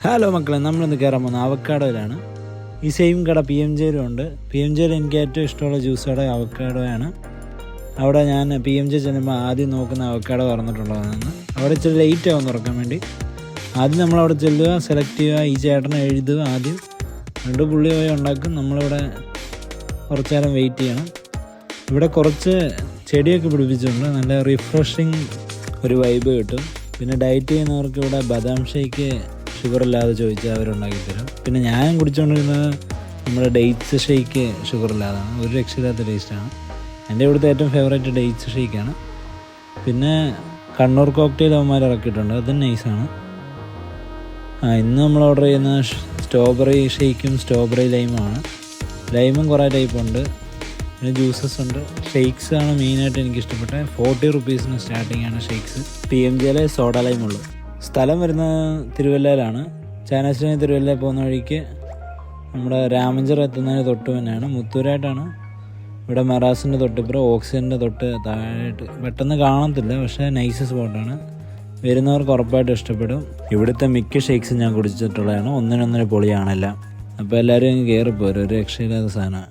Hello മക്കളെ, നമ്മളിന്ന് കയറാൻ പോകുന്നത് അവക്കാഡോയിലാണ്. ഈ സെയിം കട PMJയിലും ഉണ്ട്. PMJയിൽ എനിക്ക് ഏറ്റവും ഇഷ്ടമുള്ള ജ്യൂസ് കട അവക്കാഡോയാണ്. അവിടെ ഞാൻ PMJ ചെല്ലുമ്പോൾ ആദ്യം നോക്കുന്ന അവക്കാഡോ തുറന്നിട്ടുള്ളതാണ്. അവിടെ ഇച്ചിരി ലേറ്റ് ആവും തുറക്കാൻ വേണ്ടി. ആദ്യം നമ്മളവിടെ ചെല്ലുക, സെലക്ട് ചെയ്യുക, ഈ ചേട്ടനെ എഴുതുക. ആദ്യം 2 പുള്ളി പോയി ഉണ്ടാക്കും. നമ്മളിവിടെ കുറച്ച് നേരം വെയിറ്റ് ചെയ്യണം. ഇവിടെ കുറച്ച് ചെടിയൊക്കെ പിടിപ്പിച്ചിട്ടുണ്ട്. നല്ല റിഫ്രഷിങ് ഒരു വൈബ് കിട്ടും. പിന്നെ ഡയറ്റ് ചെയ്യുന്നവർക്ക് ഇവിടെ ബദാം ഷേക്ക് ഷുഗറില്ലാതെ ചോദിച്ചാൽ അവരുണ്ടാക്കി തരും. പിന്നെ ഞാൻ കുടിച്ചുകൊണ്ടിരുന്നത് നമ്മുടെ ഡേറ്റ്സ് ഷേക്ക് ഷുഗറില്ലാതാണ്. ഒരു രക്ഷയില്ലാത്ത ടേസ്റ്റാണ്. എൻ്റെ ഇവിടുത്തെ ഏറ്റവും ഫേവറേറ്റ് ഡേറ്റ്സ് ഷേക്കാണ്. പിന്നെ കണ്ണൂർ കോക്ടെയിൽ അവന്മാർ ഇറക്കിയിട്ടുണ്ട്, അതും നൈസാണ്. ഇന്ന് നമ്മൾ ഓർഡർ ചെയ്യുന്ന സ്ട്രോബെറി ഷേക്കും സ്ട്രോബെറി ലൈമുമാണ്. ലൈമും കുറേ ടൈപ്പുണ്ട്. പിന്നെ ജ്യൂസസ് ഉണ്ട്. ഷേക്സ് ആണ് മെയിനായിട്ട് എനിക്കിഷ്ടപ്പെട്ടത്. 40 റുപ്പീസിന് സ്റ്റാർട്ടിംഗ് ആണ് ഷേക്സ്. PMJയിലെ സോഡ ലൈമുള്ളൂ. സ്ഥലം വരുന്നത് തിരുവല്ലയിലാണ്. ചാനാശ്ശേരി തിരുവല്ലയിൽ പോകുന്ന വഴിക്ക് നമ്മുടെ രാമഞ്ചിറ എത്തുന്നതിന് തൊട്ട് തന്നെയാണ്. മുത്തൂരായിട്ടാണ്. ഇവിടെ മെറാസിൻ്റെ തൊട്ടിപ്പുറം ഓക്സിജൻ്റെ തൊട്ട് താഴായിട്ട്. പെട്ടെന്ന് കാണത്തില്ല, പക്ഷേ നൈസ് സ്പോട്ടാണ്. വരുന്നവർക്ക് ഉറപ്പായിട്ടും ഇഷ്ടപ്പെടും. ഇവിടുത്തെ മിക്ക ഷേക്സും ഞാൻ കുടിച്ചിട്ടുള്ളതാണ്. ഒന്നിനൊന്നിന് പൊളിയാണെല്ലാം. അപ്പോൾ എല്ലാവരും കയറിപ്പോരും. ഒരു രക്ഷയില്ലാത്ത സാധനമാണ്.